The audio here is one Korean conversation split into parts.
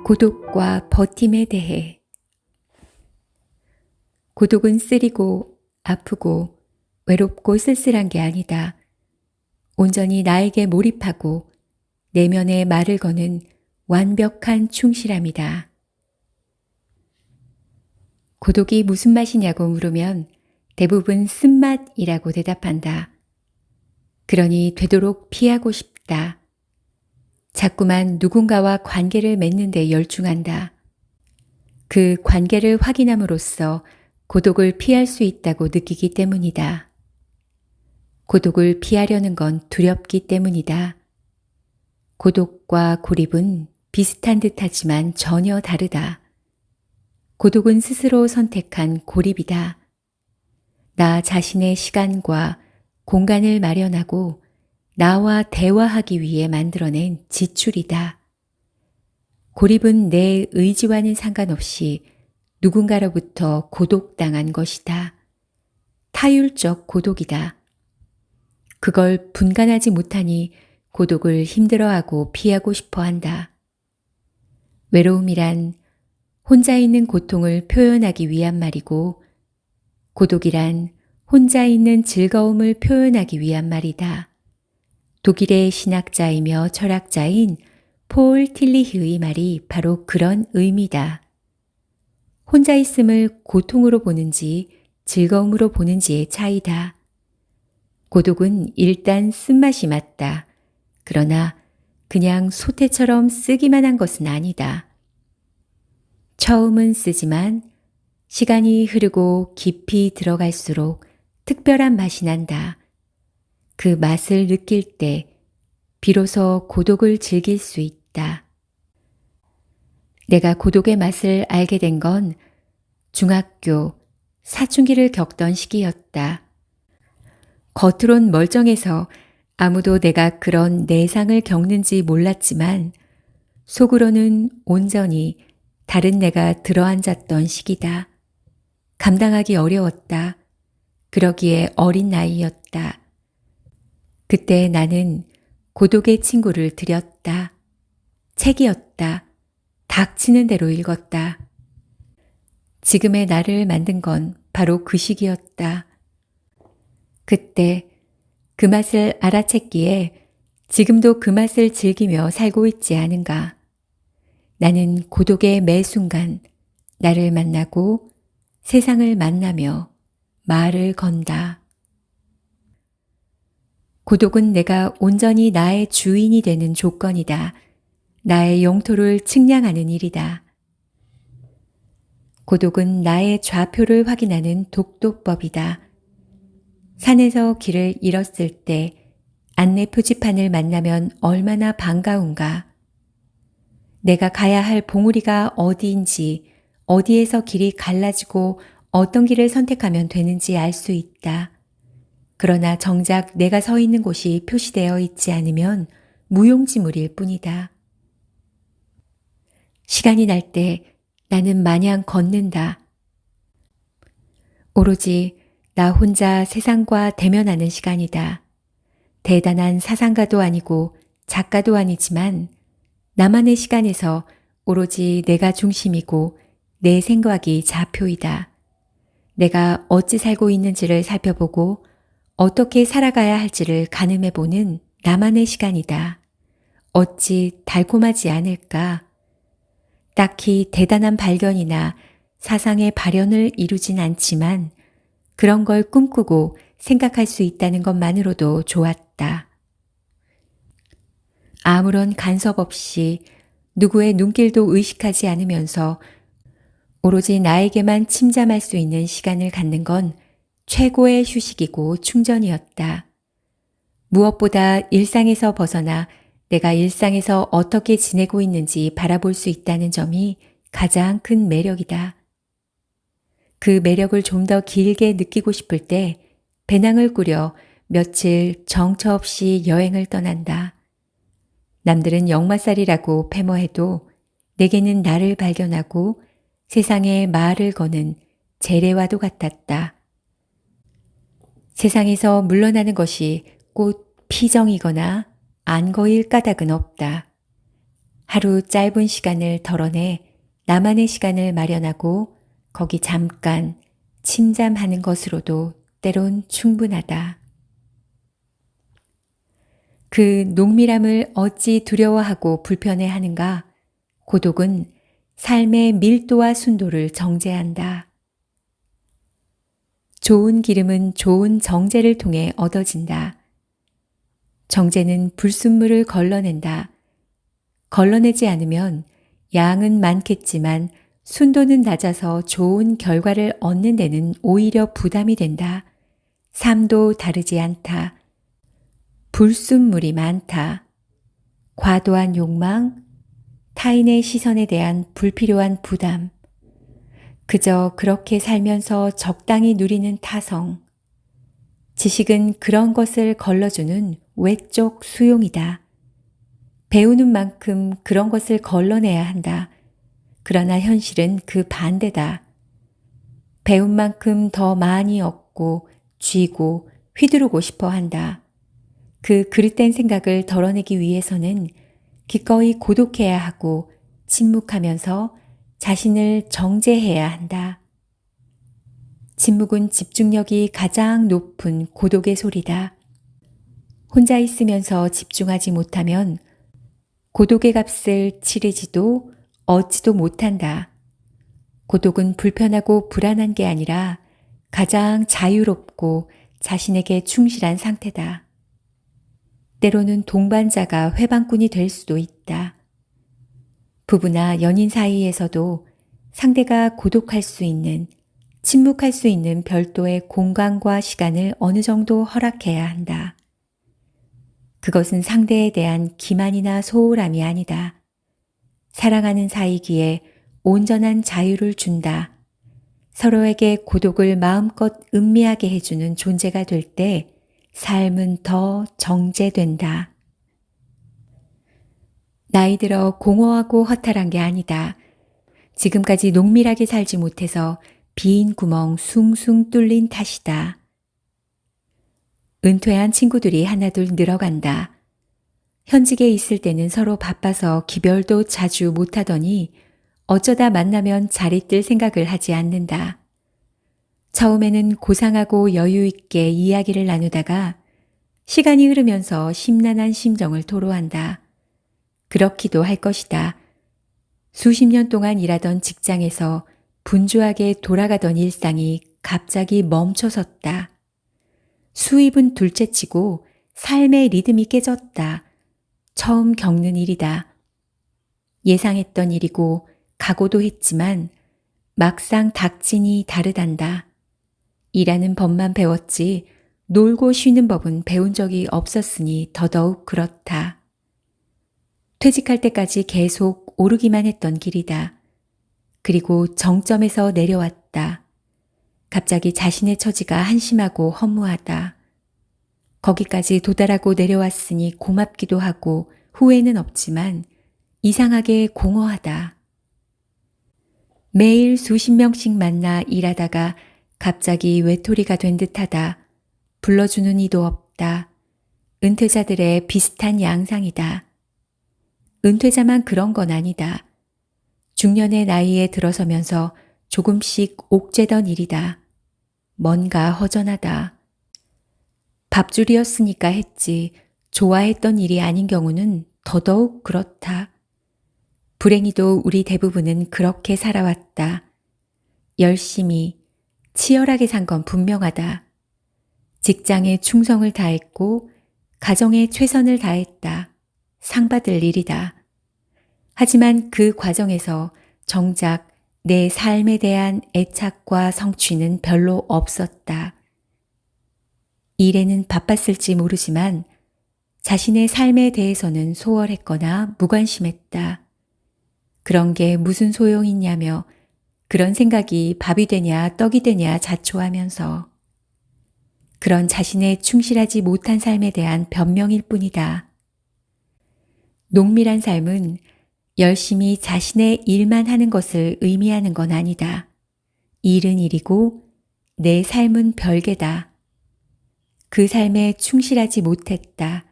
고독과 버팀에 대해. 고독은 쓰리고 아프고 외롭고 쓸쓸한 게 아니다. 온전히 나에게 몰입하고 내면의 말을 거는 완벽한 충실함이다. 고독이 무슨 맛이냐고 물으면 대부분 쓴맛이라고 대답한다. 그러니 되도록 피하고 싶다. 자꾸만 누군가와 관계를 맺는 데 열중한다. 그 관계를 확인함으로써 고독을 피할 수 있다고 느끼기 때문이다. 고독을 피하려는 건 두렵기 때문이다. 고독과 고립은 비슷한 듯하지만 전혀 다르다. 고독은 스스로 선택한 고립이다. 나 자신의 시간과 공간을 마련하고 나와 대화하기 위해 만들어낸 지출이다. 고립은 내 의지와는 상관없이 누군가로부터 고독당한 것이다. 타율적 고독이다. 그걸 분간하지 못하니 고독을 힘들어하고 피하고 싶어 한다. 외로움이란 혼자 있는 고통을 표현하기 위한 말이고, 고독이란 혼자 있는 즐거움을 표현하기 위한 말이다. 독일의 신학자이며 철학자인 폴 틸리히의 말이 바로 그런 의미다. 혼자 있음을 고통으로 보는지 즐거움으로 보는지의 차이다. 고독은 일단 쓴맛이 맞다. 그러나 그냥 소태처럼 쓰기만 한 것은 아니다. 처음은 쓰지만 시간이 흐르고 깊이 들어갈수록 특별한 맛이 난다. 그 맛을 느낄 때 비로소 고독을 즐길 수 있다. 내가 고독의 맛을 알게 된 건 중학교 사춘기를 겪던 시기였다. 겉으론 멀쩡해서 아무도 내가 그런 내상을 겪는지 몰랐지만 속으로는 온전히 다른 내가 들어앉았던 시기다. 감당하기 어려웠다. 그러기에 어린 나이였다. 그때 나는 고독의 친구를 들였다. 책이었다. 닥치는 대로 읽었다. 지금의 나를 만든 건 바로 그 시기였다. 그때 그 맛을 알아챘기에 지금도 그 맛을 즐기며 살고 있지 않은가. 나는 고독의 매 순간 나를 만나고 세상을 만나며 말을 건다. 고독은 내가 온전히 나의 주인이 되는 조건이다. 나의 영토를 측량하는 일이다. 고독은 나의 좌표를 확인하는 독도법이다. 산에서 길을 잃었을 때 안내 표지판을 만나면 얼마나 반가운가. 내가 가야 할 봉우리가 어디인지, 어디에서 길이 갈라지고 어떤 길을 선택하면 되는지 알 수 있다. 그러나 정작 내가 서 있는 곳이 표시되어 있지 않으면 무용지물일 뿐이다. 시간이 날 때 나는 마냥 걷는다. 오로지 나 혼자 세상과 대면하는 시간이다. 대단한 사상가도 아니고 작가도 아니지만 나만의 시간에서 오로지 내가 중심이고 내 생각이 좌표이다. 내가 어찌 살고 있는지를 살펴보고 어떻게 살아가야 할지를 가늠해보는 나만의 시간이다. 어찌 달콤하지 않을까? 딱히 대단한 발견이나 사상의 발현을 이루진 않지만 그런 걸 꿈꾸고 생각할 수 있다는 것만으로도 좋았다. 아무런 간섭 없이 누구의 눈길도 의식하지 않으면서 오로지 나에게만 침잠할 수 있는 시간을 갖는 건 최고의 휴식이고 충전이었다. 무엇보다 일상에서 벗어나 내가 일상에서 어떻게 지내고 있는지 바라볼 수 있다는 점이 가장 큰 매력이다. 그 매력을 좀 더 길게 느끼고 싶을 때 배낭을 꾸려 며칠 정처 없이 여행을 떠난다. 남들은 역마살이라고 패머해도 내게는 나를 발견하고 세상에 말을 거는 재래와도 같았다. 세상에서 물러나는 것이 꼭 피정이거나 안거일 까닭은 없다. 하루 짧은 시간을 덜어내 나만의 시간을 마련하고 거기 잠깐 침잠하는 것으로도 때론 충분하다. 그 농밀함을 어찌 두려워하고 불편해하는가? 고독은 삶의 밀도와 순도를 정제한다. 좋은 기름은 좋은 정제를 통해 얻어진다. 정제는 불순물을 걸러낸다. 걸러내지 않으면 양은 많겠지만 순도는 낮아서 좋은 결과를 얻는 데는 오히려 부담이 된다. 삶도 다르지 않다. 불순물이 많다. 과도한 욕망, 타인의 시선에 대한 불필요한 부담, 그저 그렇게 살면서 적당히 누리는 타성. 지식은 그런 것을 걸러주는 외적 수용이다. 배우는 만큼 그런 것을 걸러내야 한다. 그러나 현실은 그 반대다. 배운 만큼 더 많이 얻고 쥐고 휘두르고 싶어 한다. 그 그릇된 생각을 덜어내기 위해서는 기꺼이 고독해야 하고 침묵하면서 자신을 정제해야 한다. 침묵은 집중력이 가장 높은 고독의 소리다. 혼자 있으면서 집중하지 못하면 고독의 값을 치르지도 얻지도 못한다. 고독은 불편하고 불안한 게 아니라 가장 자유롭고 자신에게 충실한 상태다. 때로는 동반자가 회방꾼이 될 수도 있다. 부부나 연인 사이에서도 상대가 고독할 수 있는, 침묵할 수 있는 별도의 공간과 시간을 어느 정도 허락해야 한다. 그것은 상대에 대한 기만이나 소홀함이 아니다. 사랑하는 사이기에 온전한 자유를 준다. 서로에게 고독을 마음껏 음미하게 해주는 존재가 될 때 삶은 더 정제된다. 나이 들어 공허하고 허탈한 게 아니다. 지금까지 농밀하게 살지 못해서 빈 구멍 숭숭 뚫린 탓이다. 은퇴한 친구들이 하나둘 늘어간다. 현직에 있을 때는 서로 바빠서 기별도 자주 못하더니 어쩌다 만나면 자리 뜰 생각을 하지 않는다. 처음에는 고상하고 여유 있게 이야기를 나누다가 시간이 흐르면서 심란한 심정을 토로한다. 그렇기도 할 것이다. 수십 년 동안 일하던 직장에서 분주하게 돌아가던 일상이 갑자기 멈춰섰다. 수입은 둘째치고 삶의 리듬이 깨졌다. 처음 겪는 일이다. 예상했던 일이고 각오도 했지만 막상 닥치니 다르단다. 일하는 법만 배웠지 놀고 쉬는 법은 배운 적이 없었으니 더더욱 그렇다. 퇴직할 때까지 계속 오르기만 했던 길이다. 그리고 정점에서 내려왔다. 갑자기 자신의 처지가 한심하고 허무하다. 거기까지 도달하고 내려왔으니 고맙기도 하고 후회는 없지만 이상하게 공허하다. 매일 수십 명씩 만나 일하다가 갑자기 외톨이가 된 듯하다. 불러주는 이도 없다. 은퇴자들의 비슷한 양상이다. 은퇴자만 그런 건 아니다. 중년의 나이에 들어서면서 조금씩 옥죄던 일이다. 뭔가 허전하다. 밥줄이었으니까 했지 좋아했던 일이 아닌 경우는 더더욱 그렇다. 불행히도 우리 대부분은 그렇게 살아왔다. 열심히, 치열하게 산 건 분명하다. 직장에 충성을 다했고 가정에 최선을 다했다. 상 받을 일이다. 하지만 그 과정에서 정작 내 삶에 대한 애착과 성취는 별로 없었다. 일에는 바빴을지 모르지만 자신의 삶에 대해서는 소홀했거나 무관심했다. 그런 게 무슨 소용이 있냐며 그런 생각이 밥이 되냐 떡이 되냐 자초하면서 그런 자신의 충실하지 못한 삶에 대한 변명일 뿐이다. 농밀한 삶은 열심히 자신의 일만 하는 것을 의미하는 건 아니다. 일은 일이고 내 삶은 별개다. 그 삶에 충실하지 못했다.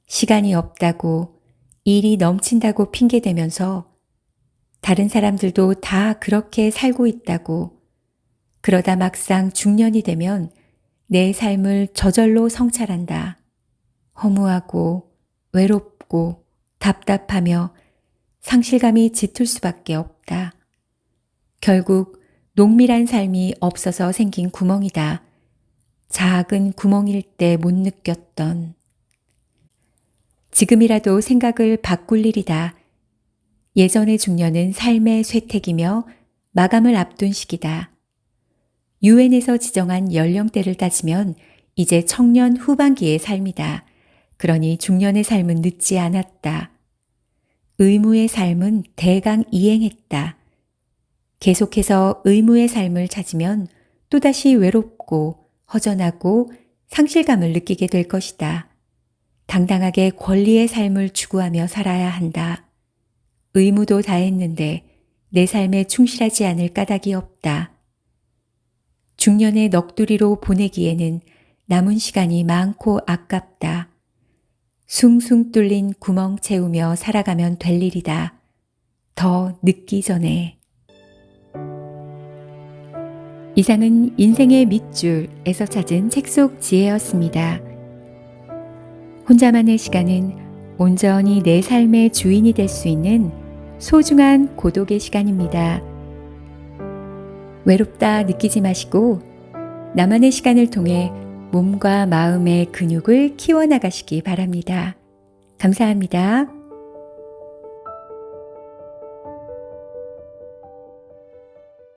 시간이 없다고, 일이 넘친다고 핑계대면서 다른 사람들도 다 그렇게 살고 있다고, 그러다 막상 중년이 되면 내 삶을 저절로 성찰한다. 허무하고 외롭고 답답하며 상실감이 짙을 수밖에 없다. 결국 농밀한 삶이 없어서 생긴 구멍이다. 작은 구멍일 때 못 느꼈던. 지금이라도 생각을 바꿀 일이다. 예전의 중년은 삶의 쇠퇴이며 마감을 앞둔 시기다. 유엔에서 지정한 연령대를 따지면 이제 청년 후반기의 삶이다. 그러니 중년의 삶은 늦지 않았다. 의무의 삶은 대강 이행했다. 계속해서 의무의 삶을 찾으면 또다시 외롭고 허전하고 상실감을 느끼게 될 것이다. 당당하게 권리의 삶을 추구하며 살아야 한다. 의무도 다했는데 내 삶에 충실하지 않을 까닭이 없다. 중년의 넋두리로 보내기에는 남은 시간이 많고 아깝다. 숭숭 뚫린 구멍 채우며 살아가면 될 일이다. 더 늦기 전에. 이상은 인생의 밑줄에서 찾은 책 속 지혜였습니다. 혼자만의 시간은 온전히 내 삶의 주인이 될 수 있는 소중한 고독의 시간입니다. 외롭다 느끼지 마시고 나만의 시간을 통해 몸과 마음의 근육을 키워나가시기 바랍니다. 감사합니다.